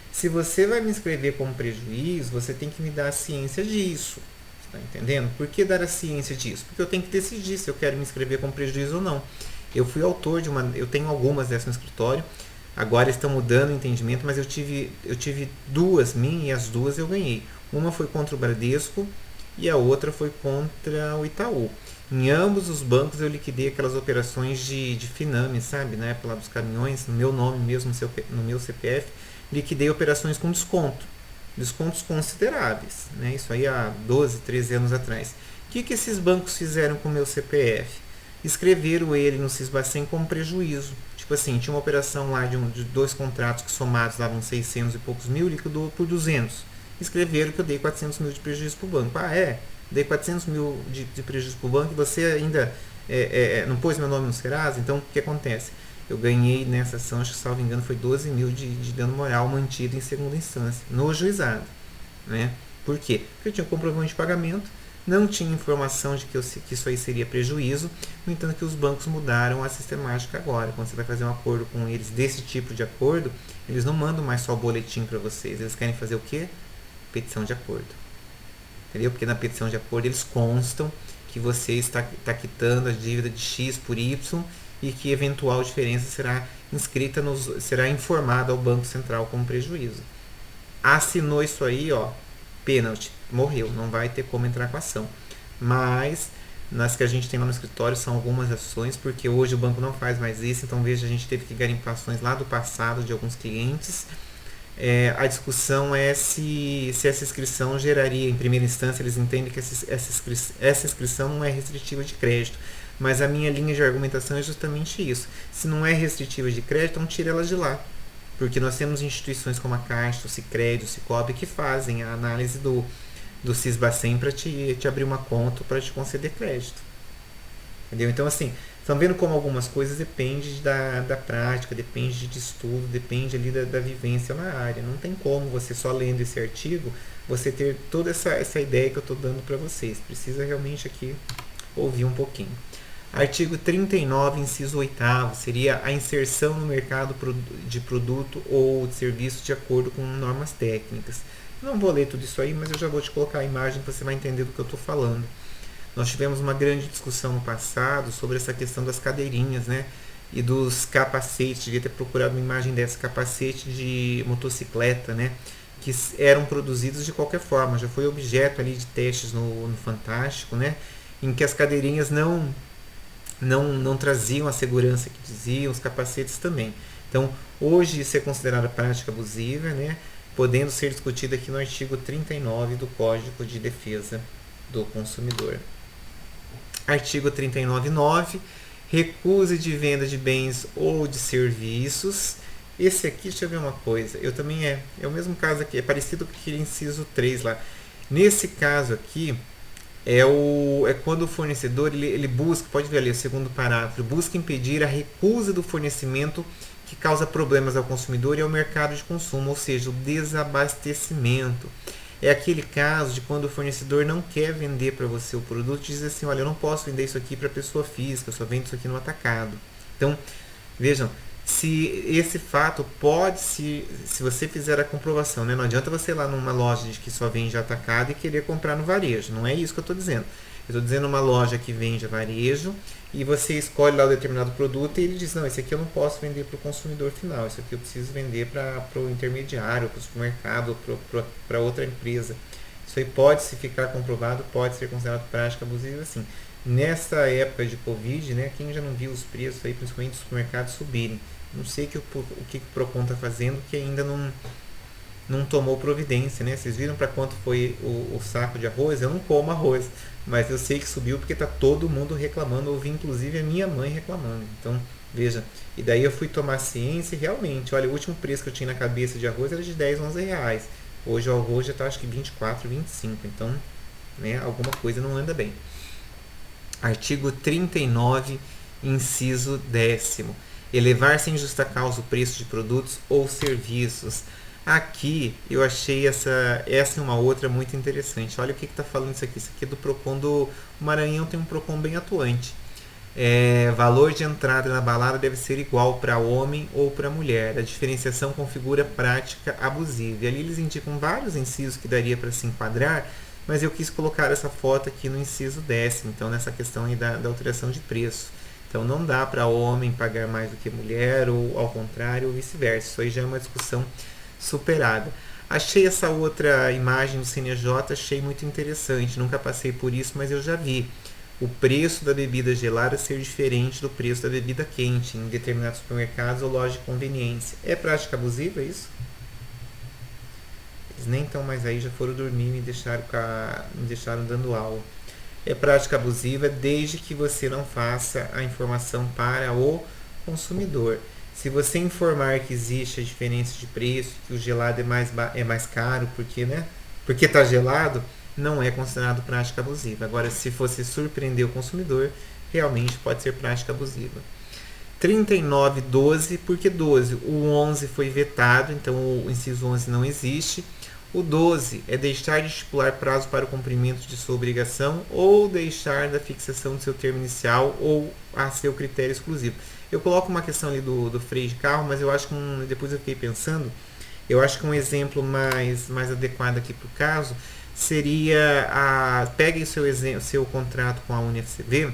se você vai me inscrever como prejuízo, você tem que me dar a ciência disso. Está entendendo? Por que dar a ciência disso? Porque eu tenho que decidir se eu quero me inscrever como prejuízo ou não. Eu fui autor eu tenho algumas dessas no escritório. Agora estão mudando o entendimento, mas eu tive 2 minhas e as 2 eu ganhei. Uma foi contra o Bradesco e a outra foi contra o Itaú. Em ambos os bancos eu liquidei aquelas operações de Finame, sabe? Na época lá dos caminhões, no meu nome mesmo, no meu CPF, liquidei operações com desconto. Descontos consideráveis, né? Isso aí há 12, 13 anos atrás. O que esses bancos fizeram com o meu CPF? Escreveram ele no cis-bacen como prejuízo. Tipo assim, tinha uma operação lá de 2 contratos que somados davam 600 e poucos mil, liquidou por 200. escreveram que eu dei 400 mil de prejuízo para o banco. Ah, dei 400 mil de prejuízo para o banco e você ainda não pôs meu nome no Serasa? Então, o que acontece? Eu ganhei nessa ação, acho que, salvo engano, foi 12 mil de dano moral mantido em segunda instância, no juizado. Né? Por quê? Porque eu tinha um comprovante de pagamento, não tinha informação de que isso aí seria prejuízo, no entanto que os bancos mudaram a sistemática agora. Quando você vai fazer um acordo com eles desse tipo de acordo, eles não mandam mais só o boletim para vocês, eles querem fazer o quê? Petição de acordo. Entendeu? Porque na petição de acordo eles constam que você está quitando a dívida de X por Y e que eventual diferença será informada ao Banco Central como prejuízo. Assinou isso aí, ó, pênalti, morreu, não vai ter como entrar com a ação. Mas nas que a gente tem lá no escritório são algumas ações, porque hoje o banco não faz mais isso, então veja, a gente teve que garimpar ações lá do passado de alguns clientes. A discussão é se essa inscrição geraria, em primeira instância, eles entendem que essa inscrição não é restritiva de crédito. Mas a minha linha de argumentação é justamente isso. Se não é restritiva de crédito, então tira ela de lá. Porque nós temos instituições como a Caixa, o Sicredi, o Cicobi, que fazem a análise do Sisbacen para te abrir uma conta, para te conceder crédito. Entendeu? Então, assim, estão vendo como algumas coisas dependem da prática, depende de estudo, depende ali da vivência na área. Não tem como você só lendo esse artigo, você ter toda essa ideia que eu estou dando para vocês. Precisa realmente aqui ouvir um pouquinho. Artigo 39, inciso 8º, seria a inserção no mercado de produto ou de serviço de acordo com normas técnicas. Não vou ler tudo isso aí, mas eu já vou te colocar a imagem para você vai entender do que eu estou falando. Nós tivemos uma grande discussão no passado sobre essa questão das cadeirinhas, né? E dos capacetes, devia ter procurado uma imagem dessa, capacete de motocicleta, né? Que eram produzidos de qualquer forma, já foi objeto ali de testes no Fantástico, né? Em que as cadeirinhas não traziam a segurança que diziam, os capacetes também. Então, hoje isso é considerado prática abusiva, né? Podendo ser discutido aqui no artigo 39 do Código de Defesa do Consumidor. Artigo 39.9, recusa de venda de bens ou de serviços. Esse aqui, deixa eu ver uma coisa, eu também é o mesmo caso aqui, é parecido com aquele inciso 3 lá. Nesse caso aqui, é quando o fornecedor ele busca, pode ver ali o segundo parágrafo, busca impedir a recusa do fornecimento que causa problemas ao consumidor e ao mercado de consumo, ou seja, o desabastecimento. É aquele caso de quando o fornecedor não quer vender para você o produto e diz assim, olha, eu não posso vender isso aqui para pessoa física, eu só vendo isso aqui no atacado. Então, vejam, se esse fato se você fizer a comprovação, né? Não adianta você ir lá numa loja que só vende atacado e querer comprar no varejo, não é isso que eu estou dizendo. Eu estou dizendo uma loja que vende a varejo e você escolhe lá o determinado produto e ele diz, não, esse aqui eu não posso vender para o consumidor final, esse aqui eu preciso vender para o intermediário, para o supermercado, para outra empresa. Isso aí pode se ficar comprovado, pode ser considerado prática abusiva, sim. Nessa época de Covid, né, quem já não viu os preços aí, principalmente dos supermercados, subirem? Não sei o que o Procon está fazendo, que ainda não tomou providência, né? Vocês viram para quanto foi o saco de arroz? Eu não como arroz, mas eu sei que subiu porque está todo mundo reclamando, ouvi inclusive a minha mãe reclamando. Então, veja, e daí eu fui tomar ciência e realmente, olha, o último preço que eu tinha na cabeça de arroz era de 10, 11 reais. Hoje o arroz já está acho que 24, 25, então, né, alguma coisa não anda bem. Artigo 39, inciso 10º. Elevar sem justa causa o preço de produtos ou serviços. Aqui eu achei essa e uma outra muito interessante. Olha o que está falando isso aqui. Isso aqui é do Procon do Maranhão, tem um Procon bem atuante. Valor de entrada na balada deve ser igual para homem ou para mulher. A diferenciação configura prática abusiva. E ali eles indicam vários incisos que daria para se enquadrar, mas eu quis colocar essa foto aqui no inciso 10º, então nessa questão aí da alteração de preço. Então não dá para homem pagar mais do que mulher, ou ao contrário, ou vice-versa. Isso aí já é uma discussão superada. Achei essa outra imagem do CNJ, achei muito interessante. Nunca passei por isso, mas eu já vi o preço da bebida gelada ser diferente do preço da bebida quente em determinados supermercados ou lojas de conveniência. É prática abusiva isso? Eles nem estão mais aí, já foram dormir e me deixaram dando aula. É prática abusiva desde que você não faça a informação para o consumidor. Se você informar que existe a diferença de preço, que o gelado é mais caro, porque, né, porque está gelado, não é considerado prática abusiva. Agora, se fosse surpreender o consumidor, realmente pode ser prática abusiva. 39.12, porque 12, o 11 foi vetado, então o inciso 11 não existe. O 12 é deixar de estipular prazo para o cumprimento de sua obrigação ou deixar da fixação do seu termo inicial ou a seu critério exclusivo. Eu coloco uma questão ali do freio de carro, mas eu acho que depois eu fiquei pensando, eu acho que um exemplo mais adequado aqui para o caso seria pegue o seu contrato com a UniFCV,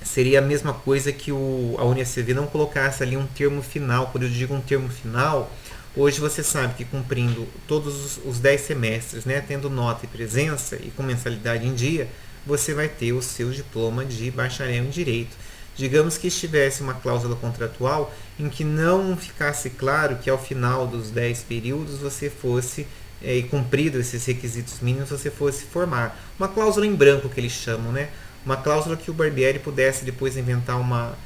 seria a mesma coisa que a UniFCV não colocasse ali um termo final. Quando eu digo um termo final, hoje você sabe que cumprindo todos os 10 semestres, né, tendo nota e presença e com mensalidade em dia, você vai ter o seu diploma de bacharel em Direito. Digamos que estivesse uma cláusula contratual em que não ficasse claro que ao final dos 10 períodos você fosse, e cumprido esses requisitos mínimos, você fosse formar. Uma cláusula em branco que eles chamam, né? Uma cláusula que o Barbieri pudesse depois inventar uma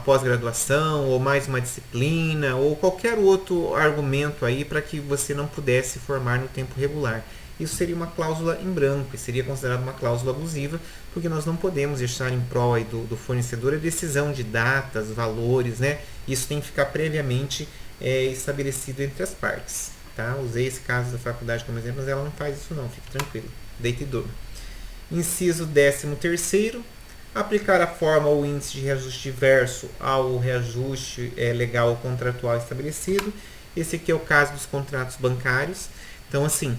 pós-graduação ou mais uma disciplina ou qualquer outro argumento aí para que você não pudesse formar no tempo regular. Isso seria uma cláusula em branco e seria considerada uma cláusula abusiva, porque nós não podemos deixar em prol aí do fornecedor a decisão de datas, valores, né? Isso tem que ficar previamente estabelecido entre as partes. Tá? Usei esse caso da faculdade como exemplo, mas ela não faz isso não, fique tranquilo, deita e durma. Inciso 13º, aplicar a forma ou índice de reajuste diverso ao reajuste legal ou contratual estabelecido. Esse aqui é o caso dos contratos bancários. Então, assim,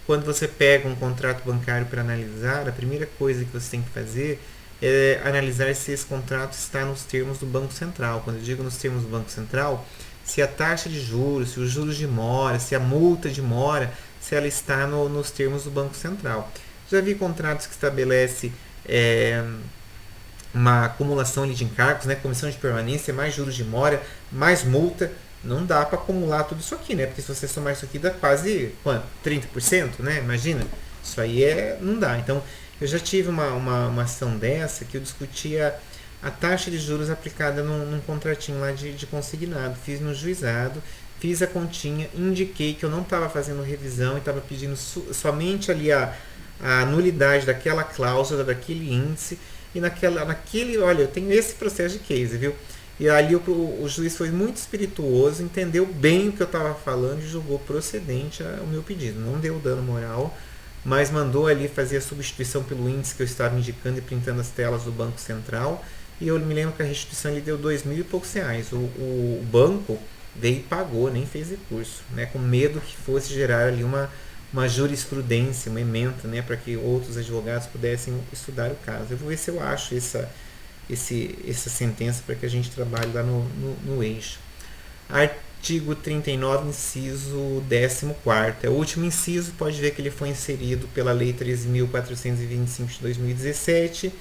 quando você pega um contrato bancário para analisar, a primeira coisa que você tem que fazer é analisar se esse contrato está nos termos do Banco Central. Quando eu digo nos termos do Banco Central, se a taxa de juros, se os juros de mora, se a multa de mora, se ela está nos termos do Banco Central. Já vi contratos que estabelece uma acumulação ali de encargos, né? Comissão de permanência, mais juros de mora, mais multa. Não dá para acumular tudo isso aqui, né? Porque se você somar isso aqui dá quase quanto? 30%, né? Imagina. Isso aí não dá. Então, eu já tive uma ação dessa que eu discutia a taxa de juros aplicada num contratinho lá de consignado. Fiz no juizado, fiz a continha, indiquei que eu não estava fazendo revisão e estava pedindo somente ali a nulidade daquela cláusula, daquele índice, e naquele, olha, eu tenho esse processo de case, viu? E ali o juiz foi muito espirituoso, entendeu bem o que eu estava falando e julgou procedente o meu pedido. Não deu dano moral, mas mandou ali fazer a substituição pelo índice que eu estava indicando e printando as telas do Banco Central. E eu me lembro que a restituição ele deu R$2.000 e poucos. O banco veio e pagou, nem fez recurso, né? Com medo que fosse gerar ali uma jurisprudência, uma ementa, né? Para que outros advogados pudessem estudar o caso. Eu vou ver se eu acho essa sentença para que a gente trabalhe lá no eixo. Artigo 39, inciso 14º. É o último inciso, pode ver que ele foi inserido pela Lei 13.425 de 2017.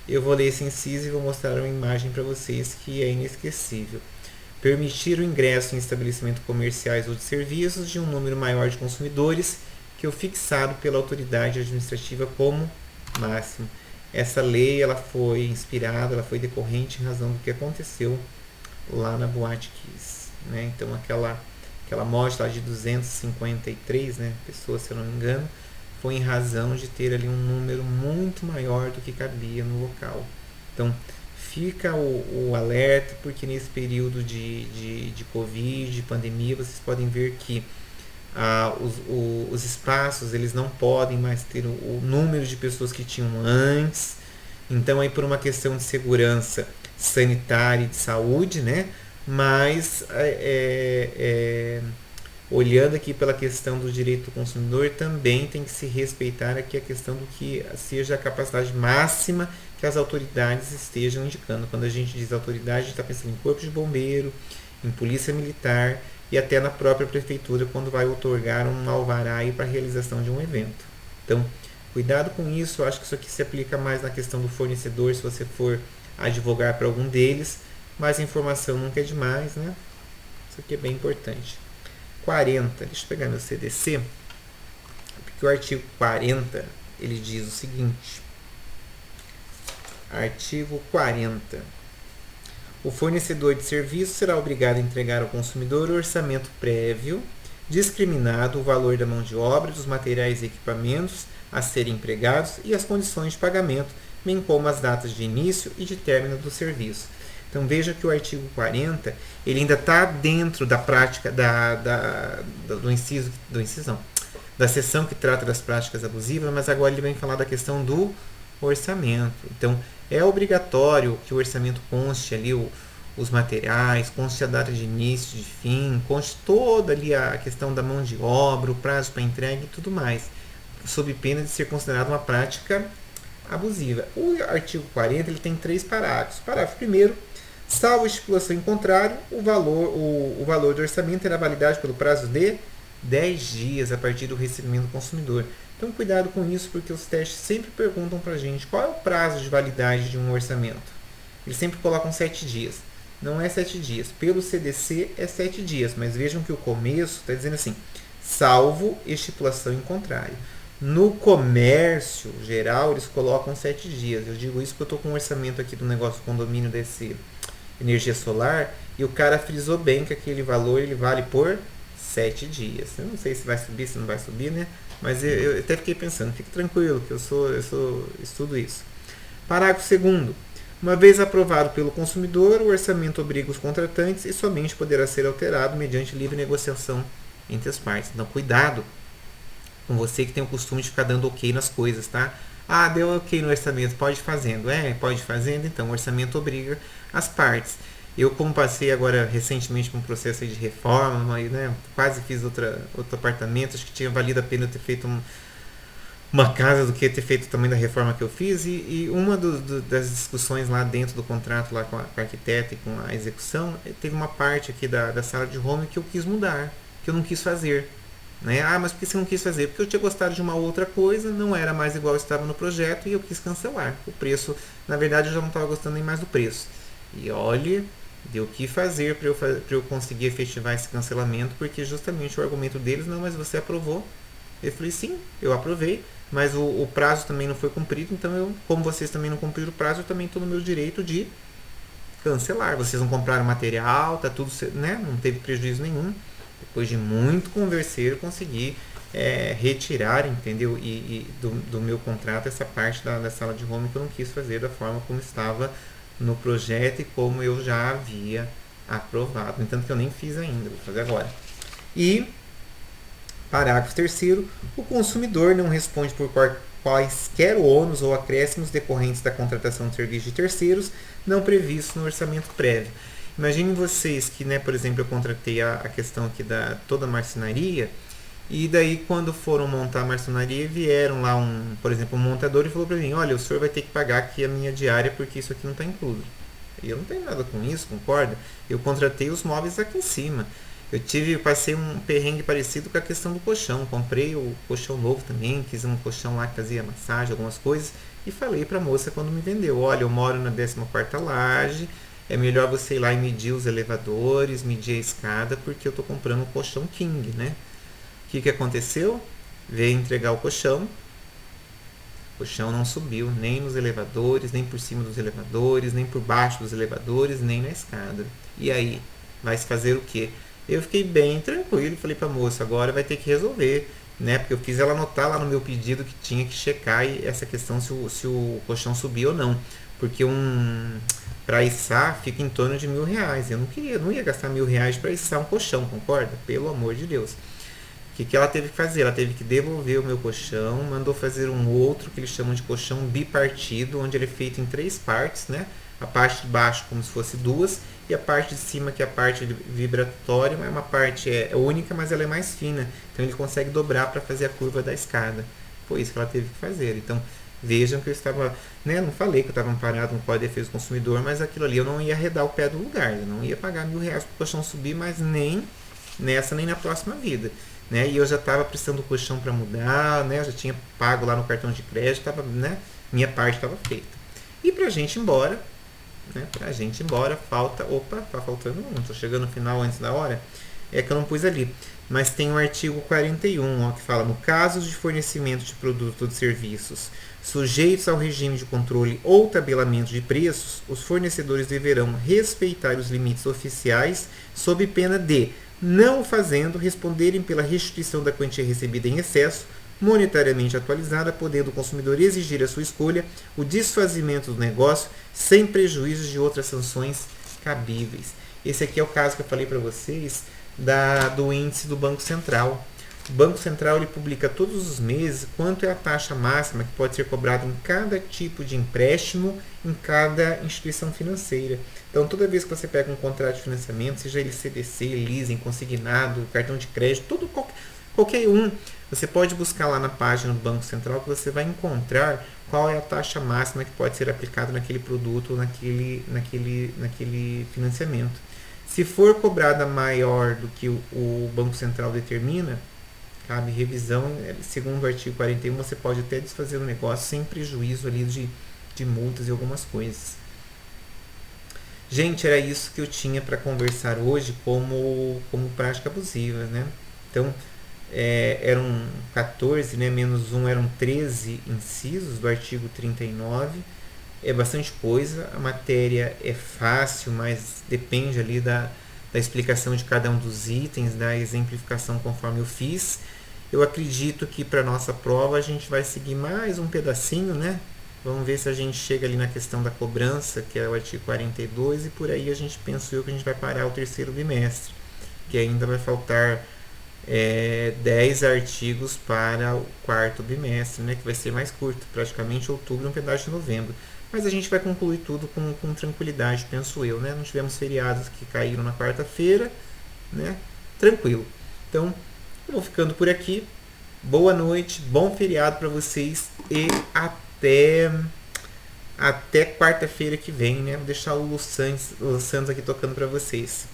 Eu vou ler esse inciso e vou mostrar uma imagem para vocês que é inesquecível. Permitir o ingresso em estabelecimentos comerciais ou de serviços de um número maior de consumidores que o fixado pela autoridade administrativa como máximo. Essa lei ela foi inspirada, ela foi decorrente em razão do que aconteceu lá na Boate Kiss, né? Então aquela morte lá de 253, né, pessoas, se eu não me engano, foi em razão de ter ali um número muito maior do que cabia no local. Então fica o alerta, porque nesse período de Covid, de pandemia, vocês podem ver que os espaços eles não podem mais ter o número de pessoas que tinham antes. Então aí por uma questão de segurança sanitária e de saúde, né? Mas olhando aqui pela questão do direito do consumidor, também tem que se respeitar aqui a questão do que seja a capacidade máxima que as autoridades estejam indicando. Quando a gente diz autoridade, a gente está pensando em corpo de bombeiro, em polícia militar e até na própria prefeitura quando vai otorgar um alvará para a realização de um evento. Então, cuidado com isso. Eu acho que isso aqui se aplica mais na questão do fornecedor, se você for advogar para algum deles, mas a informação nunca é demais, né? Isso aqui é bem importante. 40, deixa eu pegar meu CDC, porque o artigo 40 ele diz o seguinte: artigo 40. O fornecedor de serviço será obrigado a entregar ao consumidor o orçamento prévio discriminado o valor da mão de obra, dos materiais e equipamentos a serem empregados e as condições de pagamento, bem como as datas de início e de término do serviço. Então veja que o artigo 40 ele ainda está dentro da prática do inciso não, da seção que trata das práticas abusivas, mas agora ele vem falar da questão do orçamento. Então é obrigatório que o orçamento conste ali os materiais, conste a data de início, de fim, conste toda ali a questão da mão de obra, o prazo para entrega e tudo mais, sob pena de ser considerado uma prática abusiva. O artigo 40 ele tem 3 parágrafos. Parágrafo primeiro: salvo estipulação em contrário, o valor do orçamento terá validade pelo prazo de 10 dias a partir do recebimento do consumidor. Então cuidado com isso, porque os testes sempre perguntam para a gente qual é o prazo de validade de um orçamento. Eles sempre colocam 7 dias. Não é 7 dias. Pelo CDC é 7 dias, mas vejam que o começo está dizendo assim, salvo estipulação em contrário. No comércio geral, eles colocam 7 dias. Eu digo isso porque eu estou com um orçamento aqui do negócio do condomínio desse energia solar e o cara frisou bem que aquele valor ele vale por 7 dias. Eu não sei se vai subir, se não vai subir, né? Mas eu até fiquei pensando, fique tranquilo que eu estudo isso. Parágrafo 2º. Uma vez aprovado pelo consumidor, o orçamento obriga os contratantes e somente poderá ser alterado mediante livre negociação entre as partes. Então, cuidado com você que tem o costume de ficar dando ok nas coisas, tá? Ah, deu ok no orçamento, pode ir fazendo. Pode ir fazendo, então o orçamento obriga as partes. Eu, como passei agora recentemente por um processo de reforma, né, quase fiz outro apartamento, acho que tinha valido a pena eu ter feito uma casa do que ter feito o tamanho da reforma que eu fiz, e uma das discussões lá dentro do contrato lá com a arquiteta e com a execução, teve uma parte aqui da sala de home que eu quis mudar, que eu não quis fazer. Né? Ah, mas por que você não quis fazer? Porque eu tinha gostado de uma outra coisa, não era mais igual estava no projeto e eu quis cancelar. O preço, na verdade, eu já não estava gostando nem mais do preço. E olha, deu o que fazer para eu conseguir efetivar esse cancelamento, porque justamente o argumento deles, não, mas você aprovou. Eu falei, sim, eu aprovei, mas o prazo também não foi cumprido, então como vocês também não cumpriram o prazo, eu também estou no meu direito de cancelar. Vocês não compraram material, tá tudo, né? Não teve prejuízo nenhum. Depois de muito conversar, eu consegui retirar, entendeu? E do meu contrato essa parte da sala de home que eu não quis fazer da forma como estava no projeto e como eu já havia aprovado. No entanto que eu nem fiz ainda, vou fazer agora. E, parágrafo 3º, o consumidor não responde por quaisquer ônus ou acréscimos decorrentes da contratação de serviços de terceiros não previstos no orçamento prévio. Imaginem vocês que, né, por exemplo, eu contratei a questão aqui da toda a marcenaria, e daí quando foram montar a marcenaria, vieram lá por exemplo, um montador e falou para mim, olha, o senhor vai ter que pagar aqui a minha diária porque isso aqui não está incluso. E eu não tenho nada com isso, concorda? Eu contratei os móveis aqui em cima. Passei um perrengue parecido com a questão do colchão. Comprei o colchão novo também, quis um colchão lá que fazia massagem, algumas coisas, e falei para a moça quando me vendeu, olha, eu moro na 14ª laje, é melhor você ir lá e medir os elevadores, medir a escada, porque eu estou comprando um colchão king, né? O que aconteceu? Veio entregar o colchão não subiu, nem nos elevadores, nem por cima dos elevadores, nem por baixo dos elevadores, nem na escada. E aí? Vai se fazer o quê? Eu fiquei bem tranquilo, falei para a moça, agora vai ter que resolver, né? Porque eu fiz ela anotar lá no meu pedido que tinha que checar essa questão se o colchão subia ou não. Porque para içar fica em torno de R$1.000. Eu não ia gastar R$1.000 para içar um colchão, concorda? Pelo amor de Deus. O que ela teve que fazer? Ela teve que devolver o meu colchão, mandou fazer um outro que eles chamam de colchão bipartido, onde ele é feito em 3 partes, né? A parte de baixo como se fosse 2 e a parte de cima, que é a parte vibratória, é uma parte única, mas ela é mais fina. Então ele consegue dobrar para fazer a curva da escada. Foi isso que ela teve que fazer. Então vejam que eu estava, né, não falei que eu estava amparado no Código de Defesa do Consumidor, mas aquilo ali eu não ia arredar o pé do lugar, eu não ia pagar R$1.000 para o colchão subir, mas nem nessa nem na próxima vida, né? E eu já estava precisando do colchão para mudar, né? Eu já tinha pago lá no cartão de crédito, tava, né? Minha parte estava feita. E para a gente ir embora, né? Pra gente ir embora, tá faltando um, tô chegando no final antes da hora, é que eu não pus ali. Mas tem o artigo 41, ó, que fala, no caso de fornecimento de produtos ou de serviços sujeitos ao regime de controle ou tabelamento de preços, os fornecedores deverão respeitar os limites oficiais sob pena de não o fazendo, responderem pela restituição da quantia recebida em excesso, monetariamente atualizada, podendo o consumidor exigir a sua escolha, o desfazimento do negócio, sem prejuízo de outras sanções cabíveis. Esse aqui é o caso que eu falei para vocês do índice do Banco Central. O Banco Central ele publica todos os meses quanto é a taxa máxima que pode ser cobrada em cada tipo de empréstimo, em cada instituição financeira. Então, toda vez que você pega um contrato de financiamento, seja ele CDC, leasing, consignado, cartão de crédito, qualquer um, você pode buscar lá na página do Banco Central que você vai encontrar qual é a taxa máxima que pode ser aplicada naquele produto ou naquele financiamento. Se for cobrada maior do que o Banco Central determina, cabe revisão. Segundo o artigo 41, você pode até desfazer o negócio sem prejuízo ali de multas e algumas coisas. Gente, era isso que eu tinha para conversar hoje como prática abusiva, né? Então, eram 14, né, menos 1 eram 13 incisos do artigo 39. É bastante coisa, a matéria é fácil, mas depende ali da explicação de cada um dos itens, da exemplificação conforme eu fiz. Eu acredito que para nossa prova a gente vai seguir mais um pedacinho, né? Vamos ver se a gente chega ali na questão da cobrança, que é o artigo 42, e por aí a gente penso eu que a gente vai parar o terceiro bimestre, que ainda vai faltar 10 artigos para o quarto bimestre, né? Que vai ser mais curto, praticamente outubro e um pedaço de novembro. Mas a gente vai concluir tudo com tranquilidade, penso eu, né? Não tivemos feriados que caíram na quarta-feira, né? Tranquilo. Então, eu vou ficando por aqui. Boa noite, bom feriado para vocês e até quarta-feira que vem, né? Vou deixar o Lu Santos aqui tocando para vocês.